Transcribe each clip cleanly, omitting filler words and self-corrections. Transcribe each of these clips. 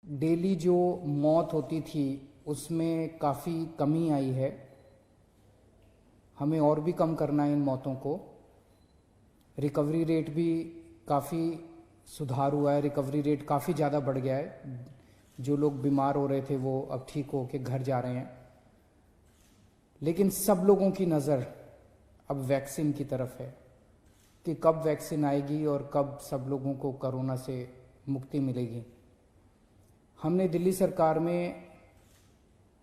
Daily जो मौत होती थी उसमें काफ़ी कमी आई है। हमें और भी कम करना है इन मौतों को। रिकवरी रेट भी काफ़ी सुधार हुआ है, रिकवरी रेट काफ़ी ज़्यादा बढ़ गया है। जो लोग बीमार हो रहे थे वो अब ठीक हो के घर जा रहे हैं। लेकिन सब लोगों की नज़र अब वैक्सीन की तरफ है कि कब वैक्सीन आएगी और कब सब लोगों को कोरोना से मुक्ति मिलेगी। हमने दिल्ली सरकार में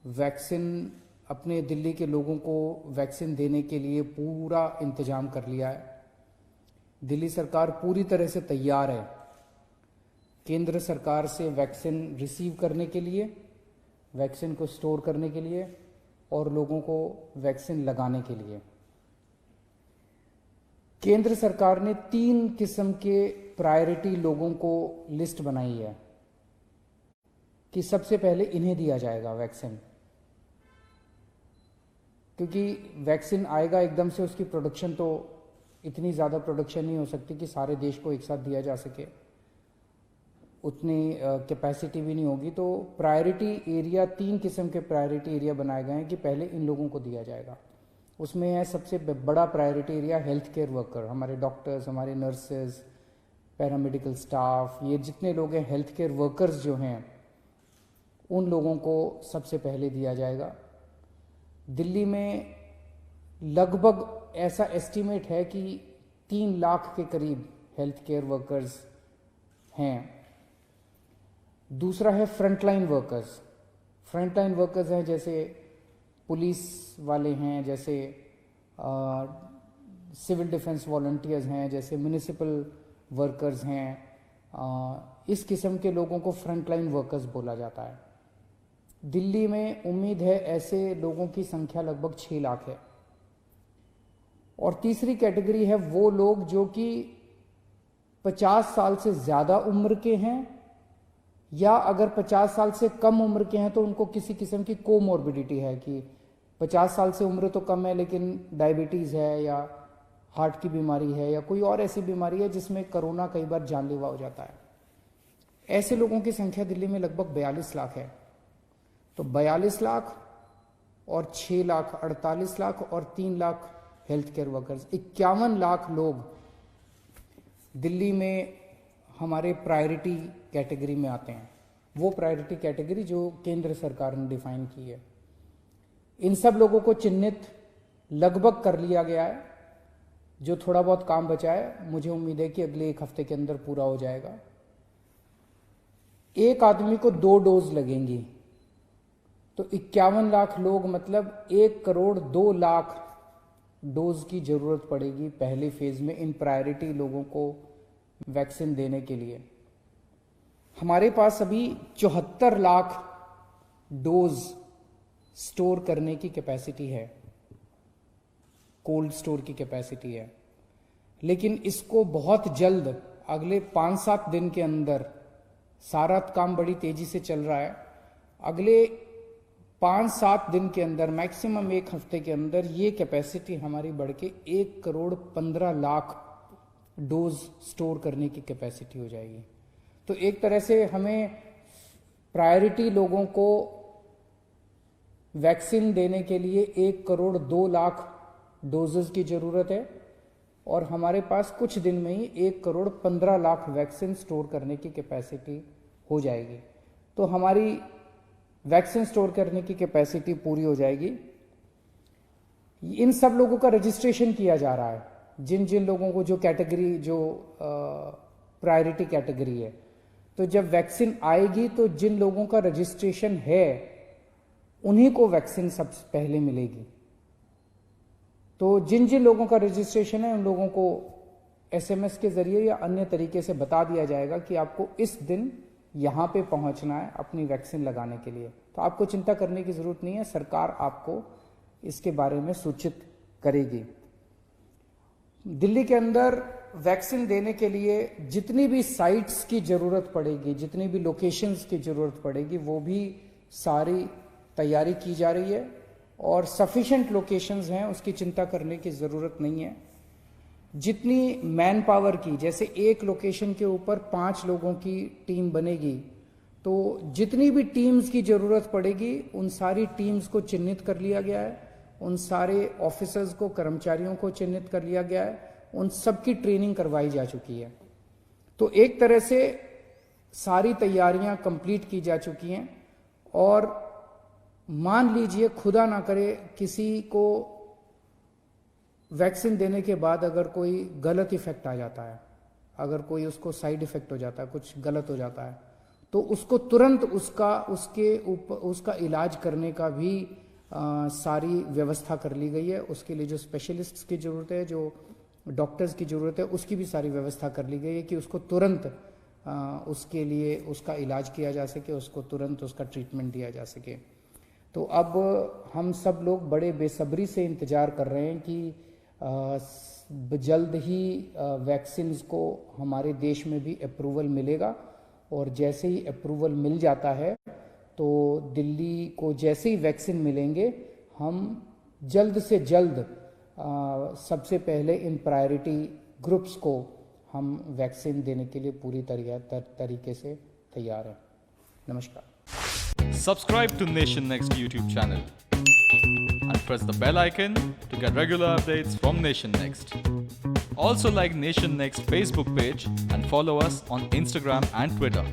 वैक्सीन अपने दिल्ली के लोगों को वैक्सीन देने के लिए पूरा इंतजाम कर लिया है। दिल्ली सरकार पूरी तरह से तैयार है केंद्र सरकार से वैक्सीन रिसीव करने के लिए, वैक्सीन को स्टोर करने के लिए और लोगों को वैक्सीन लगाने के लिए। केंद्र सरकार ने 3 किस्म के प्रायोरिटी लोगों को लिस्ट बनाई है कि सबसे पहले इन्हें दिया जाएगा वैक्सीन, क्योंकि वैक्सीन आएगा एकदम से, उसकी प्रोडक्शन तो इतनी ज़्यादा प्रोडक्शन नहीं हो सकती कि सारे देश को एक साथ दिया जा सके, उतनी कैपेसिटी भी नहीं होगी। तो प्रायोरिटी एरिया, 3 किस्म के प्रायोरिटी एरिया बनाए गए हैं कि पहले इन लोगों को दिया जाएगा। उसमें है सबसे बड़ा priority area health care worker, हमारे डॉक्टर्स, हमारे नर्सेज, पैरामेडिकल स्टाफ, ये जितने लोग हैं हेल्थ केयर वर्कर्स जो हैं, उन लोगों को सबसे पहले दिया जाएगा। दिल्ली में लगभग ऐसा एस्टीमेट है कि 3 लाख के करीब हेल्थ केयर वर्कर्स हैं। दूसरा है फ्रंटलाइन वर्कर्स। फ्रंटलाइन वर्कर्स हैं जैसे पुलिस वाले हैं, जैसे सिविल डिफेंस वॉलंटियर्स हैं, जैसे म्युनिसिपल वर्कर्स हैं। इस किस्म के लोगों को फ्रंटलाइन वर्कर्स बोला जाता है। दिल्ली में उम्मीद है ऐसे लोगों की संख्या लगभग 6 लाख है। और तीसरी कैटेगरी है वो लोग जो कि 50 साल से ज़्यादा उम्र के हैं, या अगर 50 साल से कम उम्र के हैं तो उनको किसी किस्म की कोमॉर्बिडिटी है कि 50 साल से उम्र तो कम है लेकिन डायबिटीज़ है या हार्ट की बीमारी है या कोई और ऐसी बीमारी है जिसमें कोरोना कई बार जानलेवा हो जाता है। ऐसे लोगों की संख्या दिल्ली में लगभग 42 लाख है। तो 42 लाख और 6 लाख 48 लाख और 3 lakh health care workers, 51 lakh लोग दिल्ली में हमारे प्रायोरिटी कैटेगरी में आते हैं। वो प्रायोरिटी कैटेगरी जो केंद्र सरकार ने डिफाइन की है। इन सब लोगों को चिन्हित लगभग कर लिया गया है। जो थोड़ा बहुत काम बचा है, मुझे उम्मीद है कि अगले 1 हफ्ते के अंदर पूरा हो जाएगा। एक आदमी को 2 डोज लगेंगी, तो 51 लाख लोग, मतलब 1 करोड़ 2 लाख डोज की जरूरत पड़ेगी पहले फेज में इन प्रायोरिटी लोगों को वैक्सीन देने के लिए। हमारे पास अभी 74 लाख डोज स्टोर करने की कैपेसिटी है, कोल्ड स्टोर की कैपेसिटी है। लेकिन इसको बहुत जल्द, अगले 5-7 दिन के अंदर, सारा काम बड़ी तेजी से चल रहा है, अगले 5-7 दिन के अंदर, मैक्सिमम 1 हफ्ते के अंदर ये कैपेसिटी हमारी बढ़ के 1 करोड़ 15 लाख डोज स्टोर करने की कैपेसिटी हो जाएगी। तो एक तरह से हमें प्रायोरिटी लोगों को वैक्सीन देने के लिए 1 करोड़ 2 लाख डोजेस की जरूरत है, और हमारे पास कुछ दिन में ही 1 करोड़ 15 लाख वैक्सीन स्टोर करने की कैपेसिटी हो जाएगी। तो हमारी वैक्सीन स्टोर करने की कैपेसिटी पूरी हो जाएगी। इन सब लोगों का रजिस्ट्रेशन किया जा रहा है, जिन जिन लोगों को जो कैटेगरी, जो प्रायोरिटी कैटेगरी है। तो जब वैक्सीन आएगी तो जिन लोगों का रजिस्ट्रेशन है उन्हीं को वैक्सीन सबसे पहले मिलेगी। तो जिन जिन लोगों का रजिस्ट्रेशन है उन लोगों को SMS के जरिए या अन्य तरीके से बता दिया जाएगा कि आपको इस दिन यहाँ पे पहुँचना है अपनी वैक्सीन लगाने के लिए। तो आपको चिंता करने की जरूरत नहीं है, सरकार आपको इसके बारे में सूचित करेगी। दिल्ली के अंदर वैक्सीन देने के लिए जितनी भी साइट्स की जरूरत पड़ेगी, जितनी भी लोकेशंस की जरूरत पड़ेगी, वो भी सारी तैयारी की जा रही है और सफिशिएंट लोकेशंस हैं, उसकी चिंता करने की जरूरत नहीं है। जितनी मैन पावर की, जैसे एक लोकेशन के ऊपर 5 लोगों की टीम बनेगी तो जितनी भी टीम्स की ज़रूरत पड़ेगी उन सारी टीम्स को चिन्हित कर लिया गया है, उन सारे ऑफिसर्स को, कर्मचारियों को चिन्हित कर लिया गया है, उन सबकी ट्रेनिंग करवाई जा चुकी है। तो एक तरह से सारी तैयारियां कंप्लीट की जा चुकी हैं। और मान लीजिए खुदा ना करे किसी को वैक्सीन देने के बाद अगर कोई गलत इफेक्ट आ जाता है, अगर कोई उसको साइड इफेक्ट हो जाता है, कुछ गलत हो जाता है, तो उसको तुरंत उसका इलाज करने का भी सारी व्यवस्था कर ली गई है। उसके लिए जो स्पेशलिस्ट्स की ज़रूरत है, जो डॉक्टर्स की ज़रूरत है, उसकी भी सारी व्यवस्था कर ली गई है कि उसको तुरंत उसके लिए उसका इलाज किया जा सके, उसको तुरंत उसका ट्रीटमेंट दिया जा सके। तो अब हम सब लोग बड़े बेसब्री से इंतज़ार कर रहे हैं कि जल्द ही वैक्सीन को हमारे देश में भी अप्रूवल मिलेगा। और जैसे ही अप्रूवल मिल जाता है तो दिल्ली को जैसे ही वैक्सीन मिलेंगे, हम जल्द से जल्द सबसे पहले इन प्रायोरिटी ग्रुप्स को हम वैक्सीन देने के लिए पूरी तरीके से तैयार हैं। नमस्कार। Subscribe to Nation Next YouTube channel and press the bell icon to get regular updates from Nation Next. Also like Nation Next Facebook page and follow us on Instagram and Twitter.